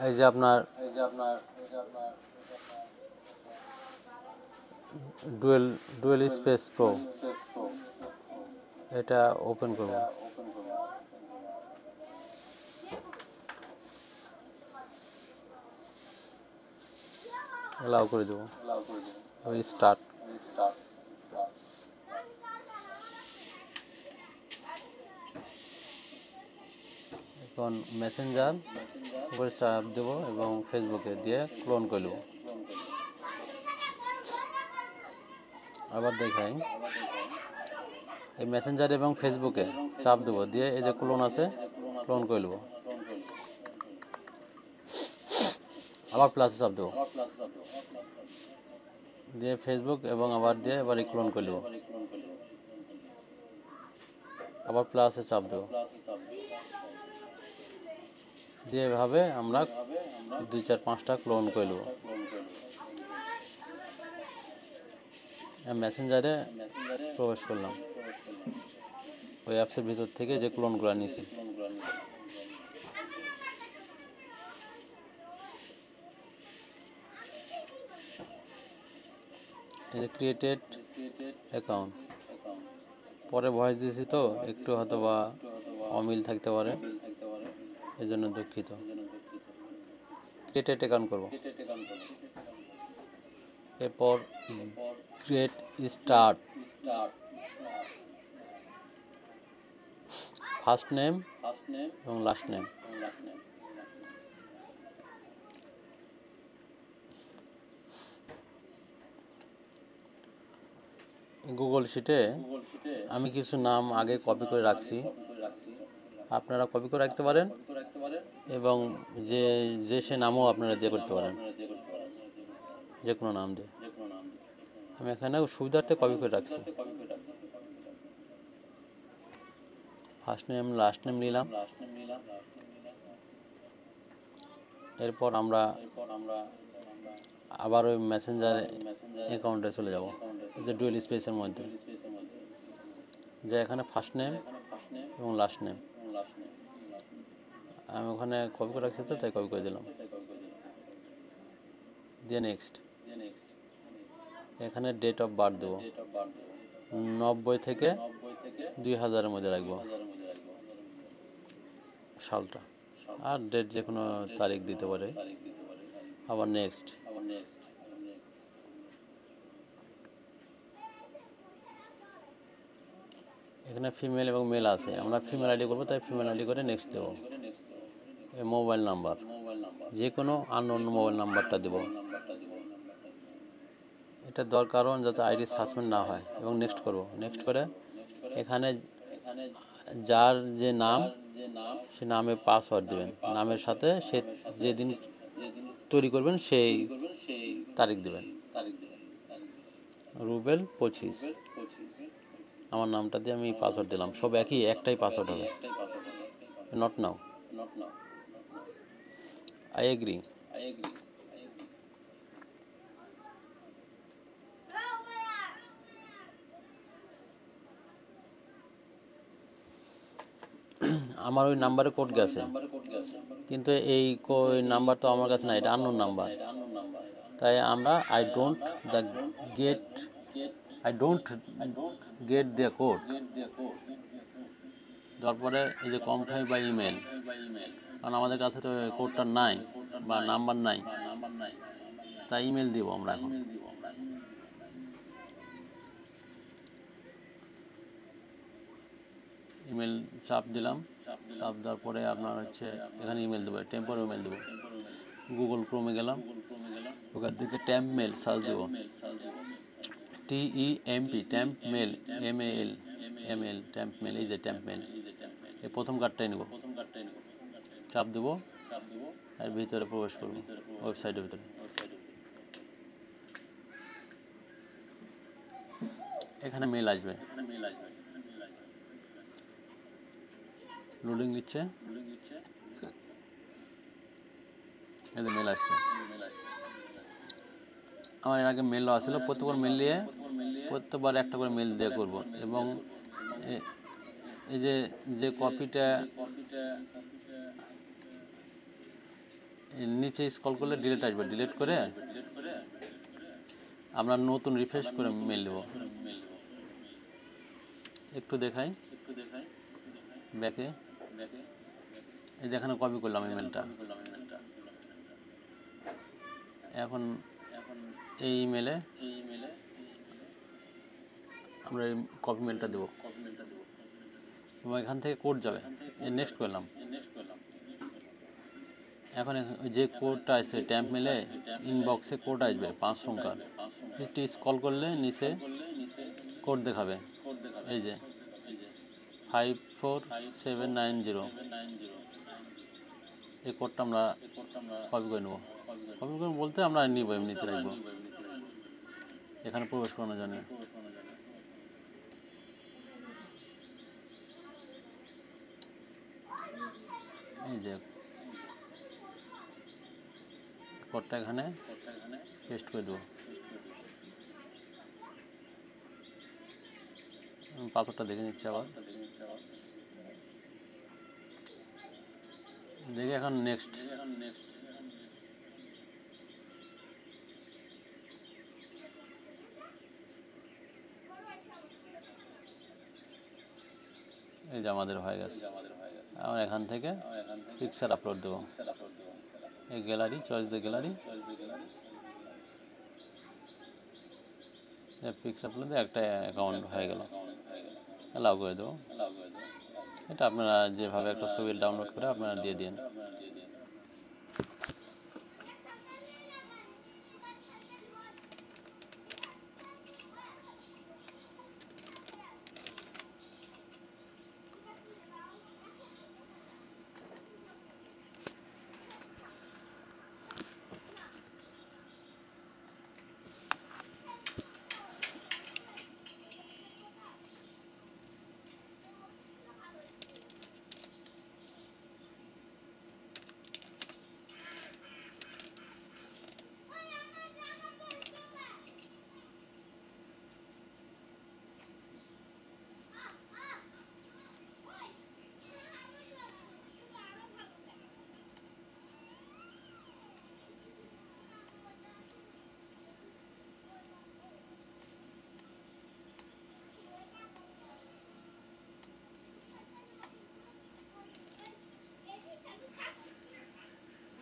এই যে আপনার ডুয়েল স্পেস প্রো, এটা ওপেন করব। অ্যালাউ করে দেবো, স্টার্ট। এখন মেসেঞ্জার উপরে চাপ দেবো এবং ফেসবুকে দিয়ে ক্লোন করে নেব। আবার দেখাই, এই মেসেঞ্জার এবং ফেসবুকে চাপ দেবো, দিয়ে এই যে ক্লোন আছে ক্লোন করে নেব। আবার প্লাসে চাপ দেবো, দিয়ে ফেসবুক এবং আবার দিয়ে এবার ক্লোন করে নেব। আবার প্লাসে চাপ দেবো, দিয়ে এভাবে আমরা 2 4 5টা ক্লোন করে নেব। মেসেঞ্জারে প্রবেশ করলাম, ওই অ্যাপসের ভিতর থেকে যে ক্লোনগুলো নিয়েছি। এই যে ক্রিয়েটেড অ্যাকাউন্ট, পরে ভয়েস দিয়েছি তো একটু হয়তো বা অমিল থাকতে পারে, এই জন্য দুঃখিত। ক্রিয়েটেড অ্যাকাউন্ট করব, এরপর ক্রিয়েট স্টার্ট, ফার্স্ট নেম এবং লাস্ট নেম। গুগল শিটে আমি কিছু নাম আগে কপি করে রাখছি, আপনারা কপি করে রাখতে পারেন এবং যে সে নামও আপনারা দিয়ে করতে পারেন, যে কোনো নাম দিয়ে। আমি এখানে সুবিধার্থে কপি করে রাখছি। ফার্স্ট নেম লাস্ট নেম নিলাম। এরপর আমরা আবার ওই মেসেঞ্জার অ্যাকাউন্টে চলে যাব, যে ডুয়েল স্পেসের মধ্যে, যে এখানে ফার্স্ট নেম এবং লাস্ট নেম আমি ওখানে কপি করে রাখছি, তো তাই কপি করে দিলাম, দিয়ে নেক্সট। এখানে ডেট অফ বার্থ দেবো, 90 থেকে 2000-এর মধ্যে রাখবো সালটা, আর ডেট যে কোনো তারিখ দিতে পারে। আবার নেক্সট। এখানে ফিমেল এবং মেল আছে, আমরা ফিমেল আইডি করবো, তাই ফিমেল আইডি করে নেক্সট দেবো। মোবাইল নাম্বার, যে কোনো আননোন মোবাইল নাম্বারটা দেবো, এটা দরকার যাতে আইডি সাসপেন্ড না হয়। এবং নেক্সট করব। নেক্সট করে এখানে যার যে নাম, সে নামে পাসওয়ার্ড দেবেন, নামের সাথে সে যেদিন তৈরি করবেন সেই তারিখ দেবেন। রুবেল 25, আমার নামটা দিয়ে আমি পাসওয়ার্ড দিলাম, সব একটাই পাসওয়ার্ড হবে। Not now, I agree. আমার ওই নাম্বারে কোড গেছে, কিন্তু এই নাম্বার তো আমার কাছে না, এটা আননোন নাম্বার। তাই আমরা I don't get the code, তারপরে এই যে কমফাই বা ইমেল, কারণ আমাদের কাছে তো কোডটা নাই বা নাম্বার নাই, তাই ইমেল দিব আমরা। এখন ইমেল চাপ দিলাম, চাপ দেওয়ার পরে আপনার হচ্ছে এখানে ইমেল দেবো, টেম্পোর ইমেল দেবো। গুগল ক্রোমে গেলাম, ওখান থেকে ট্যাম্প মেল সার্চ দেবো, TEMP, temp mail, MAL, temp mail. এই যে ট্যাম্প মেল, এই প্রথম কার্ডটাই নেব, চাপ দেবো, আর ভিতরে প্রবেশ করবো ওয়েবসাইটের ভিতরে। এখানে মেল আসবে, লোডিং নিচ্ছে, এই যে মেল আসছে। আমার এর আগে মেল আসছিল, প্রত্যেকবার মেল দিয়ে প্রত্যেকবার একটা করে মেল দিয়ে করব। এবং এই যে কপিটা, এর নিচে স্ক্রল করলে ডিলিট আসবে, ডিলিট করে আমরা নতুন রিফ্রেশ করে মেল দেব। একটু দেখাই ব্যাকে, এই যেখানে কপি করলাম ইমেলটা, এখন এই ইমেলে আমরা এই কপি মেলটা দেবো এবং এখান থেকে কোড যাবে, নেক্সট করলাম। এখন যে কোডটা আছে ট্যাম্প মেলে ইনবক্সে কোড আসবে 5 সংখ্যার, একটু স্ক্রল করলে নিচে কোড দেখাবে, এই যে 54790, এই কোডটা আমরা কপি করে নেব। কপি করে বলতে আমরা নিব, এমনিতে রাখবো এখানে প্রবেশ করানোর জন্য। এই যে কোডটা এখানে পেস্ট করে দেবো। পাসওয়ার্ডটা দেখে নিচ্ছি আবার, দেখে এখন নেক্সট। এই যে আমাদের হয়ে গেছে। আমরা এখান থেকে পিকচার আপলোড দেবো, এই gallery, choice the gallery, picture upload দিয়ে একটা অ্যাকাউন্ট হয়ে গেল, অ্যালাউ করে দেবো। এটা আপনারা যেভাবে একটা ছবি ডাউনলোড করে আপনারা দিয়ে দিন।